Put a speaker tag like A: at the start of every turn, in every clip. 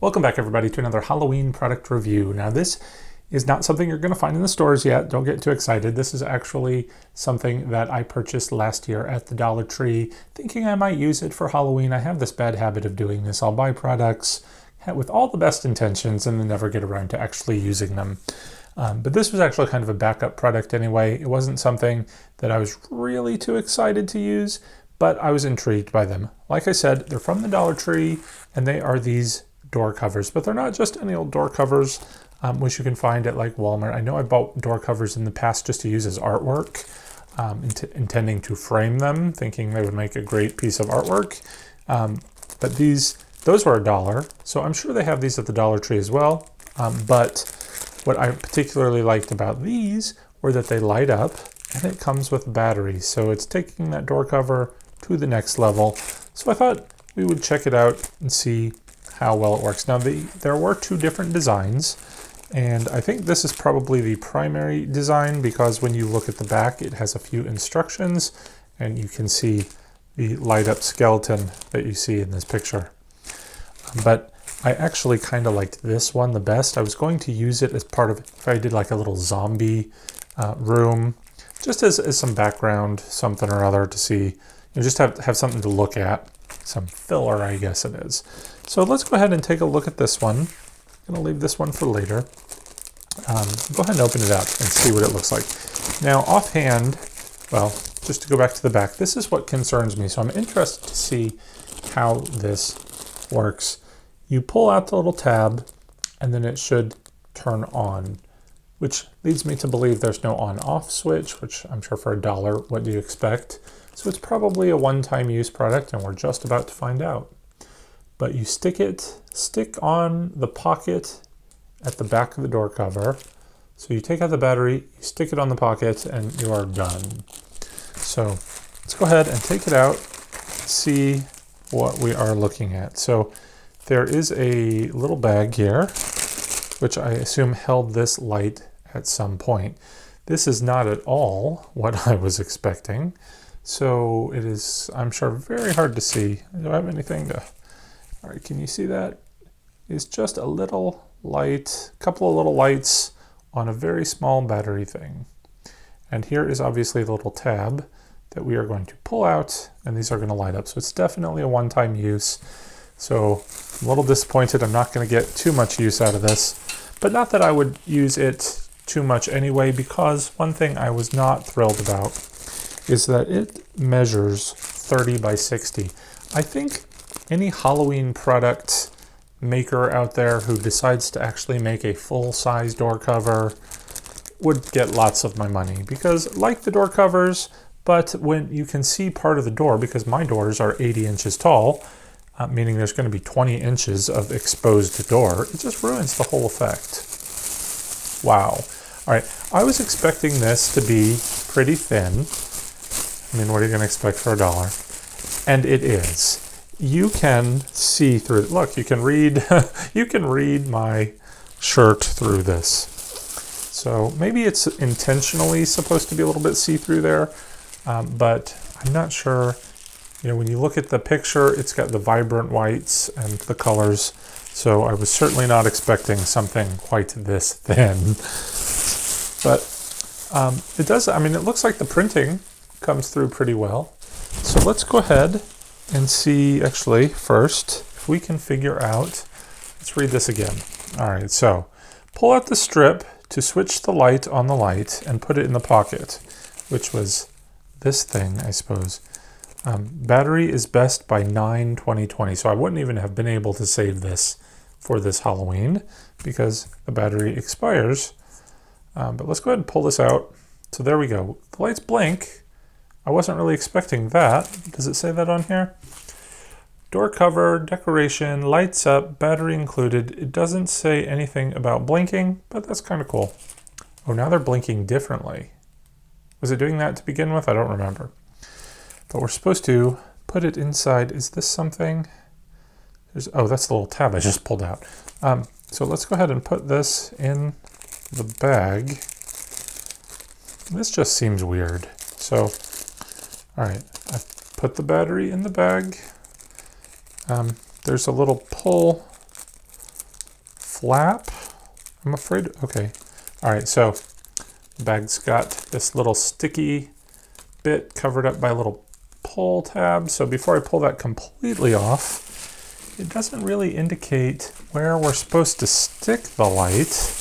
A: Welcome back everybody to another Halloween product review. Now this is not something you're going to find in the stores yet. Don't get too excited. This is actually something that I purchased last year at the Dollar Tree, thinking I might use it for Halloween. I have this bad habit of doing this. I'll buy products with all the best intentions and then never get around to actually using them. But this was actually kind of a backup product anyway. It wasn't something that I was really too excited to use, but I was intrigued by them. Like I said, they're from the Dollar Tree and they are these door covers, but they're not just any old door covers, which you can find at like Walmart. I know I bought door covers in the past just to use as artwork, intending to frame them, thinking they would make a great piece of artwork. But those were $1, so I'm sure they have these at the Dollar Tree as well. But what I particularly liked about these were that they light up and it comes with batteries. So it's taking that door cover to the next level. So I thought we would check it out and see how well it works. Now there were two different designs, and I think this is probably the primary design because when you look at the back it has a few instructions and you can see the light up skeleton that you see in this picture. But I actually kind of liked this one the best. I was going to use it as part of, if I did like a little zombie room, just as some background, something or other to see, just have something to look at. Some filler, I guess it is. So let's go ahead and take a look at this one. I'm going to leave this one for later. Go ahead and open it up and see what it looks like. Now offhand, well, just to go back to the back, this is what concerns me. So I'm interested to see how this works. You pull out the little tab and then it should turn on, which leads me to believe there's no on-off switch, which I'm sure for $1, what do you expect? So it's probably a one-time use product and we're just about to find out. But you stick on the pocket at the back of the door cover. So you take out the battery, you stick it on the pocket, and you are done. So let's go ahead and take it out, see what we are looking at. So there is a little bag here, which I assume held this light at some point. This is not at all what I was expecting. So it is, I'm sure, very hard to see. Do I have anything to... All right, can you see that? It's just a little light, a couple of little lights on a very small battery thing. And here is obviously the little tab that we are going to pull out, and these are going to light up. So it's definitely a one-time use. So I'm a little disappointed. I'm not going to get too much use out of this, but not that I would use it too much anyway, because one thing I was not thrilled about is that it measures 30 by 60. I think any Halloween product maker out there who decides to actually make a full-size door cover would get lots of my money, because like the door covers, but when you can see part of the door, because my doors are 80 inches tall, meaning there's going to be 20 inches of exposed door, it just ruins the whole effect. Wow. All right, I was expecting this to be pretty thin. I mean, what are you going to expect for $1? And it is. You can see through it. Look, you can read you can read my shirt through this. So maybe it's intentionally supposed to be a little bit see-through there, but I'm not sure. You know, when you look at the picture, it's got the vibrant whites and the colors. So I was certainly not expecting something quite this thin. But it does, I mean, it looks like the printing comes through pretty well. So let's go ahead and see, actually, first, if we can figure out, let's read this again. All right, so pull out the strip to switch the light on the light and put it in the pocket, which was this thing, I suppose. Battery is best by 9/20/20, so I wouldn't even have been able to save this for this Halloween because the battery expires. But let's go ahead and pull this out. So there we go. The lights blink. I wasn't really expecting that. Does it say that on here? Door cover, decoration, lights up, battery included. It doesn't say anything about blinking, but that's kind of cool. Oh, now they're blinking differently. Was it doing that to begin with? I don't remember. But we're supposed to put it inside. Is this something? Oh, that's the little tab I just pulled out. So let's go ahead and put this in the bag. This just seems weird. So, all right, I've put the battery in the bag. There's a little pull flap, I'm afraid. Okay. All right, so the bag's got this little sticky bit covered up by a little pull tab. So before I pull that completely off, it doesn't really indicate where we're supposed to stick the light.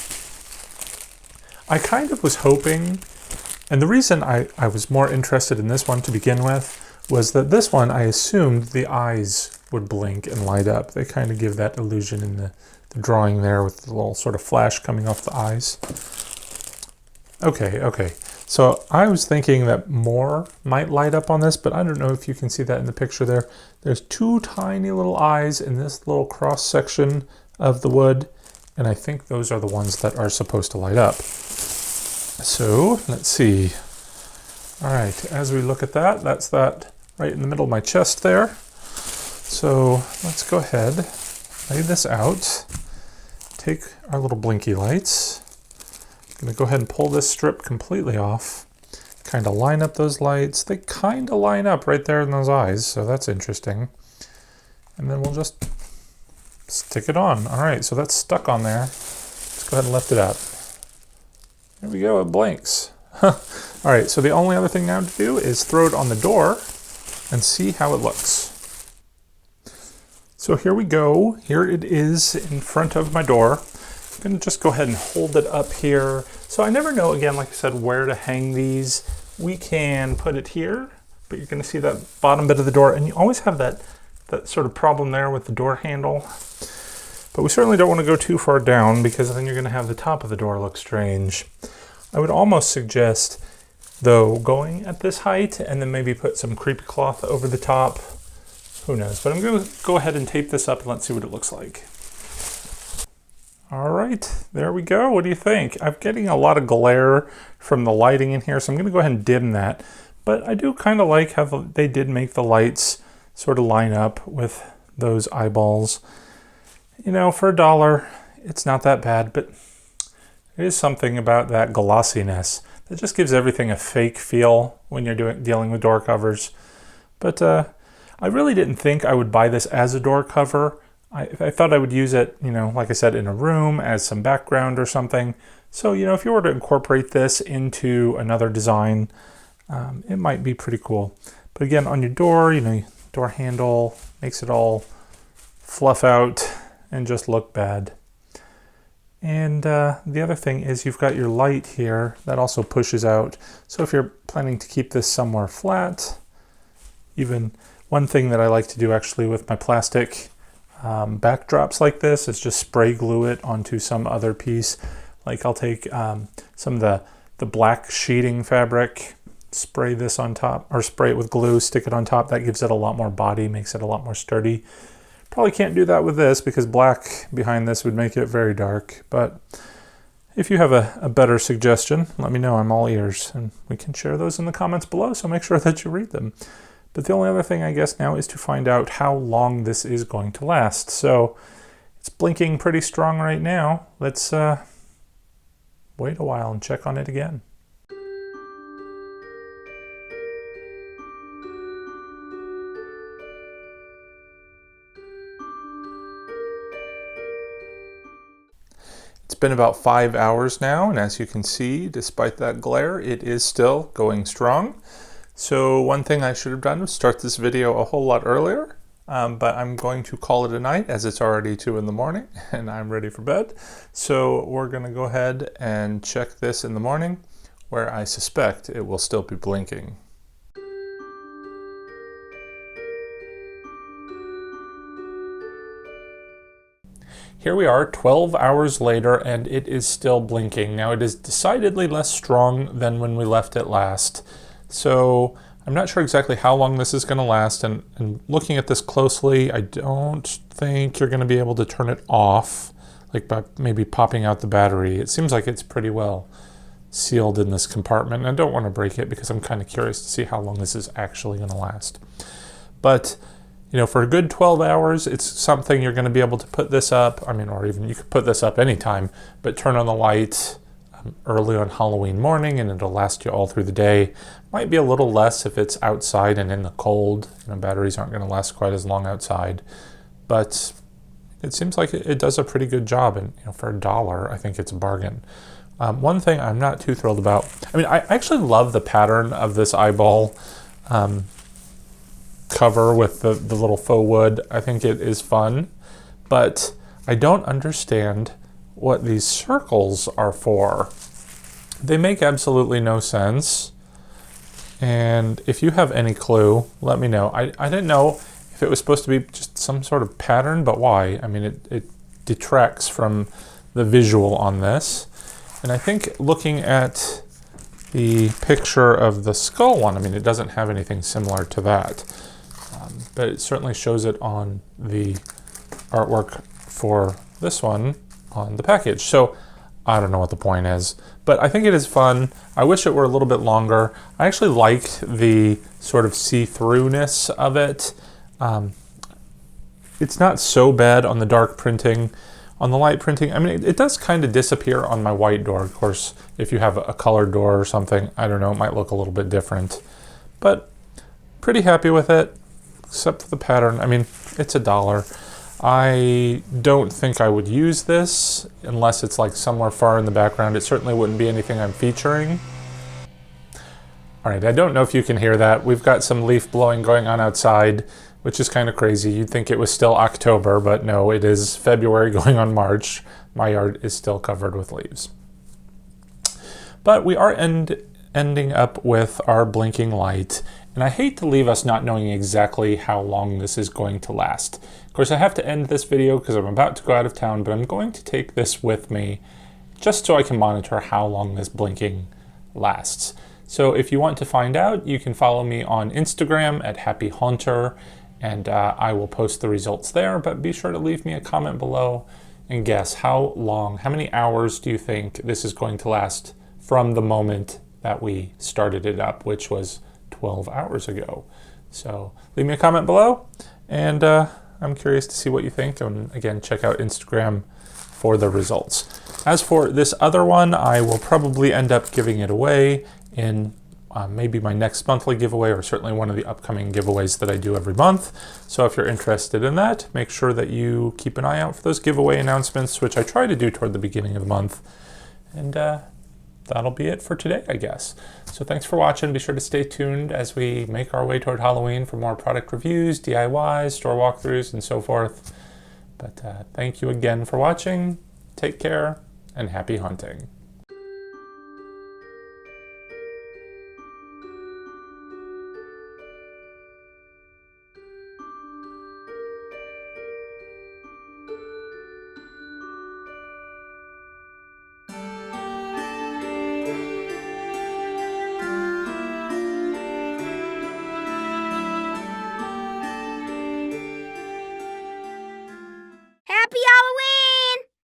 A: I kind of was hoping, and the reason I was more interested in this one to begin with was that this one, I assumed the eyes would blink and light up. They kind of give that illusion in the drawing there with the little sort of flash coming off the eyes. Okay. So I was thinking that more might light up on this, but I don't know if you can see that in the picture there. There's two tiny little eyes in this little cross section of the wood, and I think those are the ones that are supposed to light up. So let's see. All right, as we look at that, that's that right in the middle of my chest there. So let's go ahead, lay this out, take our little blinky lights. I'm gonna go ahead and pull this strip completely off, kind of line up those lights. They kind of line up right there in those eyes, so that's interesting. And then we'll just stick it on. All right, so that's stuck on there. Let's go ahead and lift it up. There we go, it blinks. All right, so the only other thing now to do is throw it on the door and see how it looks. So here we go. Here it is in front of my door. I'm gonna just go ahead and hold it up here. So I never know, again, like I said, where to hang these. We can put it here, but you're gonna see that bottom bit of the door, and you always have that sort of problem there with the door handle. But we certainly don't want to go too far down because then you're going to have the top of the door look strange. I would almost suggest, though, going at this height and then maybe put some creepy cloth over the top. Who knows? But I'm going to go ahead and tape this up and let's see what it looks like. All right, there we go. What do you think? I'm getting a lot of glare from the lighting in here, so I'm going to go ahead and dim that. But I do kind of like how they did make the lights sort of line up with those eyeballs. You know, for $1, it's not that bad, but there is something about that glossiness that just gives everything a fake feel when you're dealing with door covers. But I really didn't think I would buy this as a door cover. I thought I would use it, you know, like I said, in a room as some background or something. So, you know, if you were to incorporate this into another design, it might be pretty cool. But again, on your door, you know, door handle makes it all fluff out and just look bad. And the other thing is you've got your light here that also pushes out. So if you're planning to keep this somewhere flat, even one thing that I like to do actually with my plastic backdrops like this is just spray glue it onto some other piece. Like I'll take some of the black sheeting fabric, spray this on top, or spray it with glue, stick it on top. That gives it a lot more body, makes it a lot more sturdy. Probably can't do that with this because black behind this would make it very dark. But if you have a better suggestion, let me know. I'm all ears, and we can share those in the comments below, so make sure that you read them. But the only other thing I guess now is to find out how long this is going to last. So it's blinking pretty strong right now. Let's wait a while and check on it again. It's been about 5 hours now, and as you can see, despite that glare, it is still going strong. So one thing I should have done was start this video a whole lot earlier, but I'm going to call it a night as it's already 2 in the morning and I'm ready for bed. So we're going to go ahead and check this in the morning, where I suspect it will still be blinking. Here we are 12 hours later and it is still blinking. Now it is decidedly less strong than when we left it last. So I'm not sure exactly how long this is going to last, and looking at this closely, I don't think you're going to be able to turn it off, like by maybe popping out the battery. It seems like it's pretty well sealed in this compartment. I don't want to break it because I'm kind of curious to see how long this is actually going to last. But you know, for a good 12 hours, it's something you're going to be able to put this up. I mean, or even you could put this up anytime, but turn on the light early on Halloween morning and it'll last you all through the day. Might be a little less if it's outside and in the cold. You know, batteries aren't going to last quite as long outside, but it seems like it does a pretty good job. And for $1, I think it's a bargain. One thing I'm not too thrilled about, I mean, I actually love the pattern of this eyeball cover with the little faux wood. I think it is fun, but I don't understand what these circles are for. They make absolutely no sense. And if you have any clue, let me know. I didn't know if it was supposed to be just some sort of pattern, but why? I mean, it detracts from the visual on this. And I think looking at the picture of the skull one, I mean, it doesn't have anything similar to that. But it certainly shows it on the artwork for this one on the package. So I don't know what the point is, but I think it is fun. I wish it were a little bit longer. I actually like the sort of see-throughness of it. It's not so bad on the dark printing. On the light printing, I mean, it does kind of disappear on my white door. Of course, if you have a colored door or something, I don't know, it might look a little bit different. But pretty happy with it, except for the pattern. I mean, it's $1. I don't think I would use this unless it's like somewhere far in the background. It certainly wouldn't be anything I'm featuring. All right, I don't know if you can hear that. We've got some leaf blowing going on outside, which is kind of crazy. You'd think it was still October, but no, it is February going on March. My yard is still covered with leaves. But we are ending up with our blinking light, and I hate to leave us not knowing exactly how long this is going to last. Of course, I have to end this video because I'm about to go out of town, but I'm going to take this with me just so I can monitor how long this blinking lasts. So if you want to find out, you can follow me on Instagram at HappyHaunter, and I will post the results there, but be sure to leave me a comment below and guess how many hours do you think this is going to last from the moment that we started it up, which was 12 hours ago. So leave me a comment below, and I'm curious to see what you think. And again, check out Instagram for the results. As for this other one, I will probably end up giving it away in maybe my next monthly giveaway, or certainly one of the upcoming giveaways that I do every month. So if you're interested in that, make sure that you keep an eye out for those giveaway announcements, which I try to do toward the beginning of the month. And that'll be it for today, I guess. So thanks for watching. Be sure to stay tuned as we make our way toward Halloween for more product reviews, DIYs, store walkthroughs, and so forth. But thank you again for watching. Take care, and happy hunting.
B: Happy Halloween!